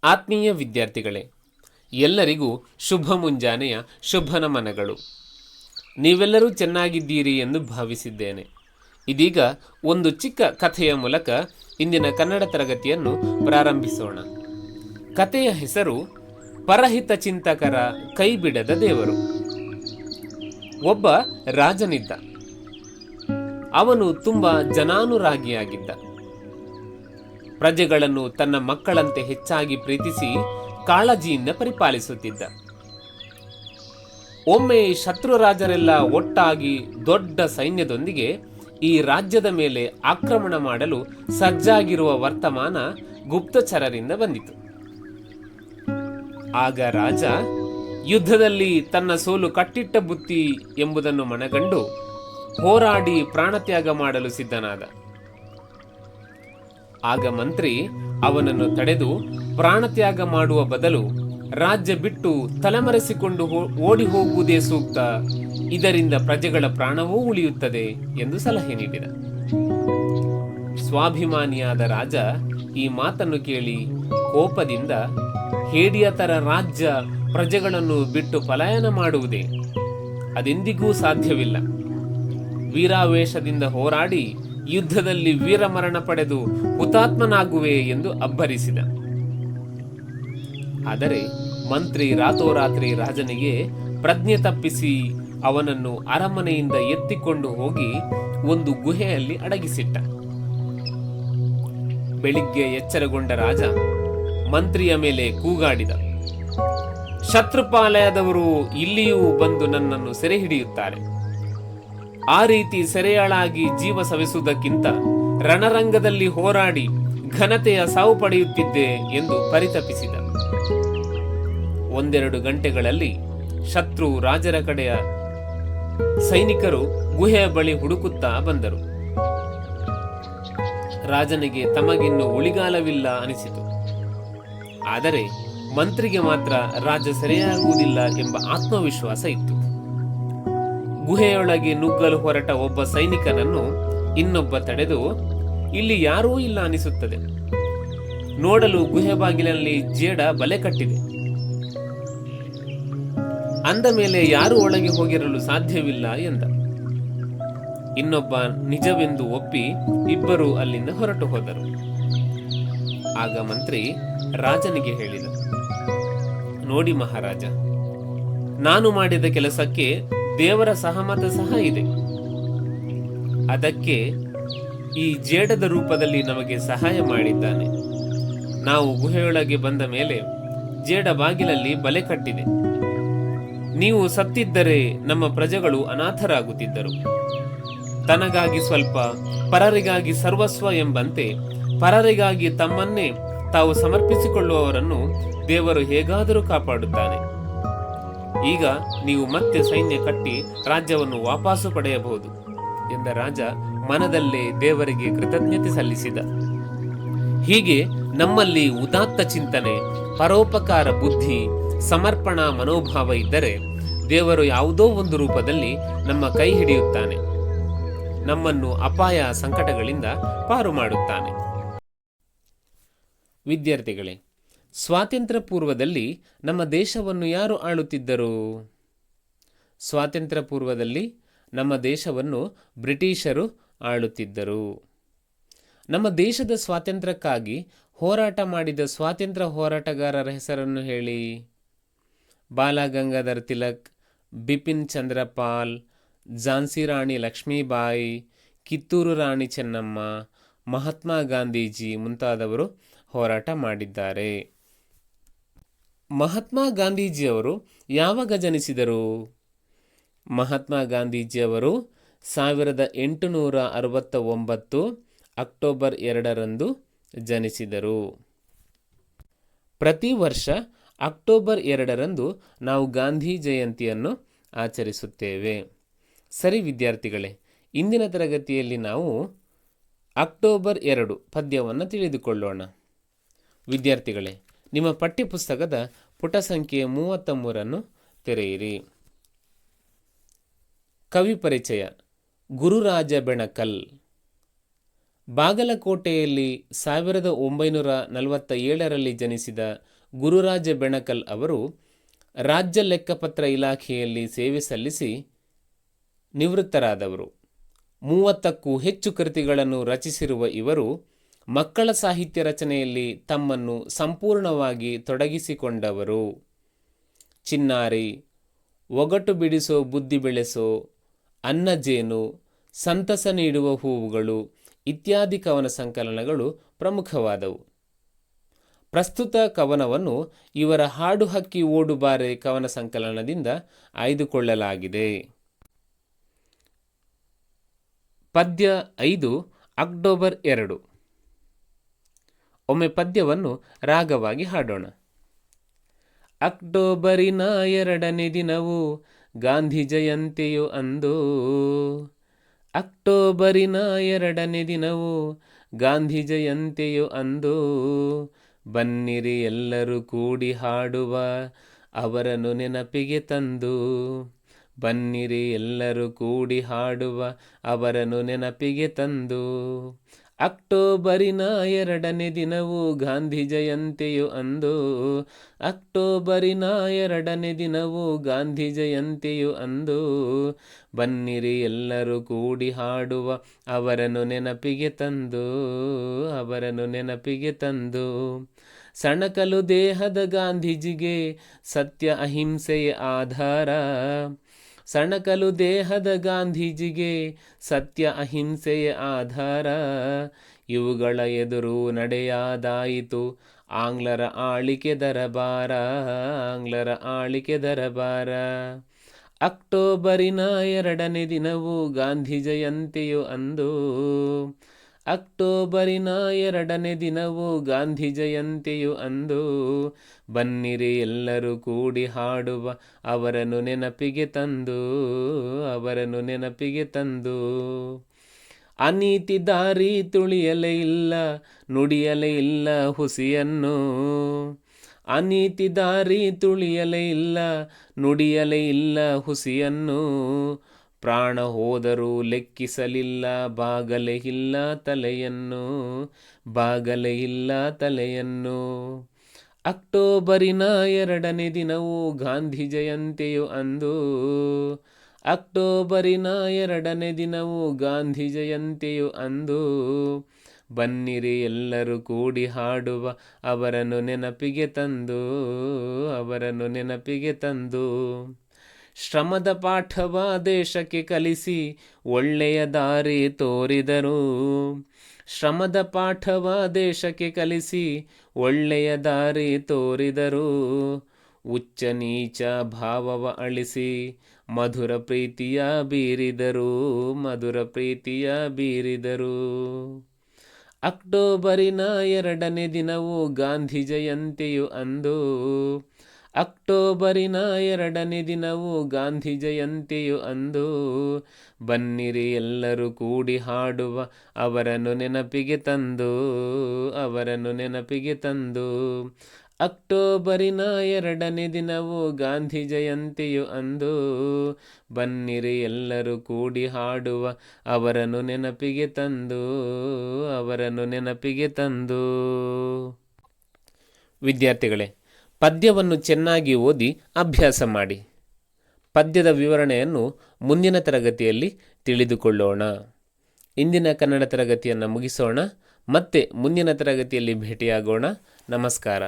ಆತ್ಮೀಯ ವಿದ್ಯಾರ್ಥಿಗಳೇ, ಎಲ್ಲರಿಗೂ ಶುಭ ಮುಂಜಾನೆಯ ಶುಭ ನಮನಗಳು. ನೀವೆಲ್ಲರೂ ಚೆನ್ನಾಗಿದ್ದೀರಿ ಎಂದು ಭಾವಿಸಿದ್ದೇನೆ. ಇದೀಗ ಒಂದು ಚಿಕ್ಕ ಕಥೆಯ ಮೂಲಕ ಇಂದಿನ ಕನ್ನಡ ತರಗತಿಯನ್ನು ಪ್ರಾರಂಭಿಸೋಣ. ಕಥೆಯ ಹೆಸರು ಪರಹಿತ ಚಿಂತಕರ ಕೈಬಿಡದ ದೇವರು. ಒಬ್ಬ ರಾಜನಿದ್ದ. ಅವನು ತುಂಬ ಜನಾನುರಾಗಿಯಾಗಿದ್ದ. ಪ್ರಜೆಗಳನ್ನು ತನ್ನ ಮಕ್ಕಳಂತೆ ಹೆಚ್ಚಾಗಿ ಪ್ರೀತಿಸಿ ಕಾಳಜಿಯಿಂದ ಪರಿಪಾಲಿಸುತ್ತಿದ್ದ. ಒಮ್ಮೆ ಶತ್ರು ರಾಜರೆಲ್ಲ ಒಟ್ಟಾಗಿ ದೊಡ್ಡ ಸೈನ್ಯದೊಂದಿಗೆ ಈ ರಾಜ್ಯದ ಮೇಲೆ ಆಕ್ರಮಣ ಮಾಡಲು ಸಜ್ಜಾಗಿರುವ ವರ್ತಮಾನ ಗುಪ್ತಚರರಿಂದ ಬಂದಿತು. ಆಗ ರಾಜ ಯುದ್ಧದಲ್ಲಿ ತನ್ನ ಸೋಲು ಕಟ್ಟಿಟ್ಟ ಬುತ್ತಿ ಎಂಬುದನ್ನು ಮನಗಂಡು ಹೋರಾಡಿ ಪ್ರಾಣತ್ಯಾಗ ಮಾಡಲು ಸಿದ್ಧನಾದ. ಆಗ ಮಂತ್ರಿ ಅವನನ್ನು ತಡೆದು ಪ್ರಾಣತ್ಯಾಗ ಮಾಡುವ ಬದಲು ರಾಜ್ಯ ಬಿಟ್ಟು ತಲೆಮರೆಸಿಕೊಂಡು ಓಡಿ ಹೋಗುವುದೇ ಸೂಕ್ತ, ಇದರಿಂದ ಪ್ರಜೆಗಳ ಪ್ರಾಣವೂ ಉಳಿಯುತ್ತದೆ ಎಂದು ಸಲಹೆ ನೀಡಿದ. ಸ್ವಾಭಿಮಾನಿಯಾದ ರಾಜ ಈ ಮಾತನ್ನು ಕೇಳಿ ಕೋಪದಿಂದ, ಹೇಡಿಯ ತರ ರಾಜ್ಯ ಪ್ರಜೆಗಳನ್ನು ಬಿಟ್ಟು ಪಲಾಯನ ಮಾಡುವುದೇ? ಅದೆಂದಿಗೂ ಸಾಧ್ಯವಿಲ್ಲ. ವೀರಾವೇಶದಿಂದ ಹೋರಾಡಿ ಯುದ್ಧದಲ್ಲಿ ವೀರಮರಣ ಪಡೆದು ಹುತಾತ್ಮನಾಗುವೆ ಎಂದು ಅಬ್ಬರಿಸಿದ. ಆದರೆ ಮಂತ್ರಿ ರಾತೋರಾತ್ರಿ ರಾಜನಿಗೆ ಪ್ರಜ್ಞೆ ತಪ್ಪಿಸಿ ಅವನನ್ನು ಅರಮನೆಯಿಂದ ಎತ್ತಿಕೊಂಡು ಹೋಗಿ ಒಂದು ಗುಹೆಯಲ್ಲಿ ಅಡಗಿಸಿಟ್ಟ. ಬೆಳಿಗ್ಗೆ ಎಚ್ಚರಗೊಂಡ ರಾಜ ಮಂತ್ರಿಯ ಮೇಲೆ ಕೂಗಾಡಿದ, ಶತ್ರುಪಾಲಯದವರು ಇಲ್ಲಿಯೂ ಬಂದು ನನ್ನನ್ನು ಸೆರೆ ಹಿಡಿಯುತ್ತಾರೆ. ಆ ರೀತಿ ಸೆರೆಯಾಳಾಗಿ ಜೀವ ಸವಿಸುವುದಕ್ಕಿಂತ ರಣರಂಗದಲ್ಲಿ ಹೋರಾಡಿ ಘನತೆಯ ಸಾವು ಪಡೆಯುತ್ತಿದ್ದೆ ಎಂದು ಪರಿತಪಿಸಿದ. ಒಂದೆರಡು ಗಂಟೆಗಳಲ್ಲಿ ಶತ್ರು ರಾಜರ ಕಡೆಯ ಸೈನಿಕರು ಗುಹೆಯ ಬಳಿ ಹುಡುಕುತ್ತಾ ಬಂದರು. ರಾಜನಿಗೆ ತಮಗಿನ್ನು ಉಳಿಗಾಲವಿಲ್ಲ ಅನಿಸಿತು. ಆದರೆ ಮಂತ್ರಿಗೆ ಮಾತ್ರ ರಾಜ ಸೆರೆಯಾಗುವುದಿಲ್ಲ ಎಂಬ ಆತ್ಮವಿಶ್ವಾಸ ಇತ್ತು. ಗುಹೆಯೊಳಗೆ ನುಗ್ಗಲು ಹೊರಟ ಒಬ್ಬ ಸೈನಿಕನನ್ನು ಇನ್ನೊಬ್ಬ ತಡೆದು, ಇಲ್ಲಿ ಯಾರೂ ಇಲ್ಲ ಅನಿಸುತ್ತದೆ. ನೋಡಲು ಗುಹೆ ಬಾಗಿಲಲ್ಲಿ ಜೇಡ ಬಲೆ ಕಟ್ಟಿದೆ. ಅಂದ ಮೇಲೆ ಯಾರೂ ಒಳಗೆ ಹೋಗಿರಲು ಸಾಧ್ಯವಿಲ್ಲ ಎಂದ. ಇನ್ನೊಬ್ಬ ನಿಜವೆಂದು ಒಪ್ಪಿ ಇಬ್ಬರು ಅಲ್ಲಿಂದ ಹೊರಟು ಹೋದರು. ಆಗ ಮಂತ್ರಿ ರಾಜನಿಗೆ ಹೇಳಿದ, ನೋಡಿ ಮಹಾರಾಜ, ನಾನು ಮಾಡಿದ ಕೆಲಸಕ್ಕೆ ದೇವರ ಸಹಮತ ಸಹ ಇದೆ. ಅದಕ್ಕೆ ಈ ಜೇಡದ ರೂಪದಲ್ಲಿ ನಮಗೆ ಸಹಾಯ ಮಾಡಿದ್ದಾನೆ. ನಾವು ಗುಹೆಯೊಳಗೆ ಬಂದ ಮೇಲೆ ಜೇಡ ಬಾಗಿಲಲ್ಲಿ ಬಲೆ ಕಟ್ಟಿದೆ. ನೀವು ಸತ್ತಿದ್ದರೆ ನಮ್ಮ ಪ್ರಜೆಗಳು ಅನಾಥರಾಗುತ್ತಿದ್ದರು. ತನಗಾಗಿ ಸ್ವಲ್ಪ, ಪರರಿಗಾಗಿ ಸರ್ವಸ್ವ ಎಂಬಂತೆ ಪರರಿಗಾಗಿ ತಮ್ಮನ್ನೇ ತಾವು ಸಮರ್ಪಿಸಿಕೊಳ್ಳುವವರನ್ನು ದೇವರು ಹೇಗಾದರೂ ಕಾಪಾಡುತ್ತಾನೆ. ಈಗ ನೀವು ಮತ್ತೆ ಸೈನ್ಯ ಕಟ್ಟಿ ರಾಜ್ಯವನ್ನು ವಾಪಸ್ಸು ಪಡೆಯಬಹುದು ಎಂದ ರಾಜ ಮನದಲ್ಲೇ ದೇವರಿಗೆ ಕೃತಜ್ಞತೆ ಸಲ್ಲಿಸಿದ. ಹೀಗೆ ನಮ್ಮಲ್ಲಿ ಉದಾತ್ತ ಚಿಂತನೆ, ಪರೋಪಕಾರ ಬುದ್ಧಿ, ಸಮರ್ಪಣಾ ಮನೋಭಾವ ಇದ್ದರೆ ದೇವರು ಯಾವುದೋ ಒಂದು ರೂಪದಲ್ಲಿ ನಮ್ಮ ಕೈ ಹಿಡಿಯುತ್ತಾನೆ, ನಮ್ಮನ್ನು ಅಪಾಯ ಸಂಕಟಗಳಿಂದ ಪಾರು ಮಾಡುತ್ತಾನೆ. ವಿದ್ಯಾರ್ಥಿಗಳೇ, ಸ್ವಾತಂತ್ರ್ಯ ಪೂರ್ವದಲ್ಲಿ ನಮ್ಮ ದೇಶವನ್ನು ಯಾರು ಆಳುತ್ತಿದ್ದರು? ಸ್ವಾತಂತ್ರ್ಯ ಪೂರ್ವದಲ್ಲಿ ನಮ್ಮ ದೇಶವನ್ನು ಬ್ರಿಟಿಷರು ಆಳುತ್ತಿದ್ದರು. ನಮ್ಮ ದೇಶದ ಸ್ವಾತಂತ್ರ್ಯಕ್ಕಾಗಿ ಹೋರಾಟ ಮಾಡಿದ ಸ್ವಾತಂತ್ರ್ಯ ಹೋರಾಟಗಾರರ ಹೆಸರನ್ನು ಹೇಳಿ. ಬಾಲ ಗಂಗಾಧರ್ ತಿಲಕ್, ಬಿಪಿನ್ ಚಂದ್ರ ಪಾಲ್, ಝಾನ್ಸಿ ರಾಣಿ ಲಕ್ಷ್ಮೀಬಾಯಿ, ಕಿತ್ತೂರು ರಾಣಿ ಚೆನ್ನಮ್ಮ, ಮಹಾತ್ಮ ಗಾಂಧೀಜಿ ಮುಂತಾದವರು ಹೋರಾಟ ಮಾಡಿದ್ದಾರೆ. ಮಹಾತ್ಮ ಗಾಂಧೀಜಿಯವರು ಯಾವಾಗ ಜನಿಸಿದರು? ಮಹಾತ್ಮ ಗಾಂಧೀಜಿಯವರು 1869 ಅಕ್ಟೋಬರ್ 2ರಂದು ಜನಿಸಿದರು. ಪ್ರತಿ ವರ್ಷ ಅಕ್ಟೋಬರ್ 2ರಂದು ನಾವು ಗಾಂಧಿ ಜಯಂತಿಯನ್ನು ಆಚರಿಸುತ್ತೇವೆ. ಸರಿ ವಿದ್ಯಾರ್ಥಿಗಳೇ, ಇಂದಿನ ತರಗತಿಯಲ್ಲಿ ನಾವು ಅಕ್ಟೋಬರ್ 2 ಪದ್ಯವನ್ನು ತಿಳಿದುಕೊಳ್ಳೋಣ. ವಿದ್ಯಾರ್ಥಿಗಳೇ, ನಿಮ್ಮ ಪಠ್ಯಪುಸ್ತಕದ ಪುಟ ಸಂಖ್ಯೆ 33 ತೆರೆಯಿರಿ. ಕವಿ ಪರಿಚಯ: ಗುರುರಾಜ ಬೆಣಕಲ್. ಬಾಗಲಕೋಟೆಯಲ್ಲಿ 1947ರಲ್ಲಿ ಜನಿಸಿದ ಗುರುರಾಜ ಬೆಣಕಲ್ ಅವರು ರಾಜ್ಯ ಲೆಕ್ಕಪತ್ರ ಇಲಾಖೆಯಲ್ಲಿ ಸೇವೆ ಸಲ್ಲಿಸಿ ನಿವೃತ್ತರಾದವರು. 30ಕ್ಕೂ ಹೆಚ್ಚು ಕೃತಿಗಳನ್ನು ರಚಿಸಿರುವ ಇವರು ಮಕ್ಕಳ ಸಾಹಿತ್ಯ ರಚನೆಯಲ್ಲಿ ತಮ್ಮನ್ನು ಸಂಪೂರ್ಣವಾಗಿ ತೊಡಗಿಸಿಕೊಂಡವರು. ಚಿನ್ನಾರಿ, ಒಗಟು ಬಿಡಿಸೋ ಬುದ್ಧಿ ಬೆಳೆಸೋ, ಅನ್ನಜೇನು, ಸಂತಸ ನೀಡುವ ಹೂವುಗಳು ಇತ್ಯಾದಿ ಕವನ ಸಂಕಲನಗಳು ಪ್ರಮುಖವಾದವು. ಪ್ರಸ್ತುತ ಕವನವನ್ನು ಇವರ ಹಾಡು ಹಕ್ಕಿ ಓಡುಬಾರೆ ಕವನ ಸಂಕಲನದಿಂದ ಆಯ್ದುಕೊಳ್ಳಲಾಗಿದೆ. ಪದ್ಯ 5 ಅಕ್ಟೋಬರ್ 2. ಒಮ್ಮೆ ಪದ್ಯವನ್ನು ರಾಗವಾಗಿ ಹಾಡೋಣ. ಅಕ್ಟೋಬರಿನ 2ನೇ ದಿನವು ಗಾಂಧಿ ಜಯಂತಿಯು ಅಂದು. ಅಕ್ಟೋಬರಿನ 2ನೇ ದಿನವು ಗಾಂಧಿ ಜಯಂತಿಯು ಅಂದು. ಬನ್ನಿರಿ ಎಲ್ಲರೂ ಕೂಡಿ ಹಾಡುವ ಅವರನ್ನು ನೆನಪಿಗೆ ತಂದು. ಬನ್ನಿರಿ ಎಲ್ಲರೂ ಕೂಡಿ ಹಾಡುವ ಅವರನ್ನು ನೆನಪಿಗೆ ತಂದು. ಅಕ್ಟೋಬರಿನ 2ನೇ ದಿನವು ಗಾಂಧಿ ಜಯಂತಿಯು ಅಂದು. ಅಕ್ಟೋಬರಿನ 2ನೇ ದಿನವು ಗಾಂಧಿ ಜಯಂತಿಯು ಅಂದು. ಬನ್ನಿರಿ ಎಲ್ಲರೂ ಕೂಡಿ ಹಾಡುವ ಅವರನ್ನು ನೆನಪಿಗೆ ತಂದು. ಅವರನ್ನು ನೆನಪಿಗೆ ತಂದು. ಸಣಕಲು ದೇಹದ ಗಾಂಧೀಜಿಗೆ ಸತ್ಯ ಅಹಿಂಸೆಯ ಆಧಾರ. ಸಣಕಲು ದೇಹದ ಗಾಂಧೀಜಿಗೆ ಸತ್ಯ ಅಹಿಂಸೆಯ ಆಧಾರ. ಇವುಗಳ ಎದುರು ನಡೆಯಾದಾಯಿತು ಆಂಗ್ಲರ ಆಳಿಕೆ ದರಬಾರ. ಆಂಗ್ಲರ ಆಳಿಕೆ ದರಬಾರ. ಅಕ್ಟೋಬರಿನ 2ನೇ ದಿನವು ಗಾಂಧಿ ಜಯಂತಿಯು ಅಂದು. ಅಕ್ಟೋಬರಿನ 2ನೇ ದಿನವು ಗಾಂಧಿ ಜಯಂತಿಯು ಅಂದು. ಬನ್ನಿರಿ ಎಲ್ಲರೂ ಕೂಡಿ ಹಾಡುವ ಅವರನ್ನು ನೆನಪಿಗೆ ತಂದು. ಅವರನ್ನು ನೆನಪಿಗೆ ತಂದು. ಅನೀತಿ ದಾರಿ ತುಳಿಯಲೇ ಇಲ್ಲ ನುಡಿಯಲೇ ಇಲ್ಲ ಹುಸಿಯನ್ನು. ಅನೀತಿ ದಾರಿ ತುಳಿಯಲೇ ಇಲ್ಲ ನುಡಿಯಲೇ ಇಲ್ಲ ಹುಸಿಯನ್ನು. ಪ್ರಾಣ ಹೋದರೂ ಲೆಕ್ಕಿಸಲಿಲ್ಲ ಬಾಗಲೇ ಇಲ್ಲ ತಲೆಯನ್ನು. ಬಾಗಲೇ ಇಲ್ಲ ತಲೆಯನ್ನು. ಅಕ್ಟೋಬರಿನ 2ನೇ ದಿನವು ಗಾಂಧಿ ಜಯಂತಿಯು ಅಂದು. ಅಕ್ಟೋಬರಿನ 2ನೇ ದಿನವು ಗಾಂಧಿ ಜಯಂತಿಯು ಅಂದು. ಬನ್ನಿರಿ ಎಲ್ಲರೂ ಕೂಡಿ ಹಾಡುವ ಅವರನ್ನು ನೆನಪಿಗೆ ತಂದು. ಅವರನ್ನು ನೆನಪಿಗೆ ತಂದು. ಶ್ರಮದ ಪಾಠವ ದೇಶಕ್ಕೆ ಕಲಿಸಿ ಒಳ್ಳೆಯ ದಾರಿ ತೋರಿದರು. ಶ್ರಮದ ಪಾಠವ ದೇಶಕ್ಕೆ ಕಲಿಸಿ ಒಳ್ಳೆಯ ದಾರಿ ತೋರಿದರು. ಉಚ್ಚ ನೀಚ ಭಾವವ ಅಳಿಸಿ ಮಧುರ ಪ್ರೀತಿಯ ಬೀರಿದರು. ಮಧುರ ಪ್ರೀತಿಯ ಬೀರಿದರು. ಅಕ್ಟೋಬರಿನ 2ನೇ ದಿನವು ಗಾಂಧಿ ಜಯಂತಿಯು ಅಂದು. ಅಕ್ಟೋಬರಿನ 2ನೇ ದಿನವು ಗಾಂಧಿ ಜಯಂತಿಯು ಅಂದು. ಬನ್ನಿರಿ ಎಲ್ಲರೂ ಕೂಡಿ ಹಾಡುವ ಅವರನ್ನು ನೆನಪಿಗೆ ತಂದು. ಅವರನ್ನು ನೆನಪಿಗೆ ತಂದು. ಅಕ್ಟೋಬರಿನ 2ನೇ ದಿನವು ಗಾಂಧಿ ಜಯಂತಿಯು ಅಂದು. ಬನ್ನಿರಿ ಎಲ್ಲರೂ ಕೂಡಿ ಹಾಡುವ ಅವರನ್ನು ನೆನಪಿಗೆ ತಂದು. ಅವರನ್ನು ನೆನಪಿಗೆ ತಂದು. ವಿದ್ಯಾರ್ಥಿಗಳೇ, ಪದ್ಯವನ್ನು ಚೆನ್ನಾಗಿ ಓದಿ ಅಭ್ಯಾಸ ಮಾಡಿ. ಪದ್ಯದ ವಿವರಣೆಯನ್ನು ಮುಂದಿನ ತರಗತಿಯಲ್ಲಿ ತಿಳಿದುಕೊಳ್ಳೋಣ. ಇಂದಿನ ಕನ್ನಡ ತರಗತಿಯನ್ನು ಮುಗಿಸೋಣ. ಮತ್ತೆ ಮುಂದಿನ ತರಗತಿಯಲ್ಲಿ ಭೇಟಿಯಾಗೋಣ. ನಮಸ್ಕಾರ.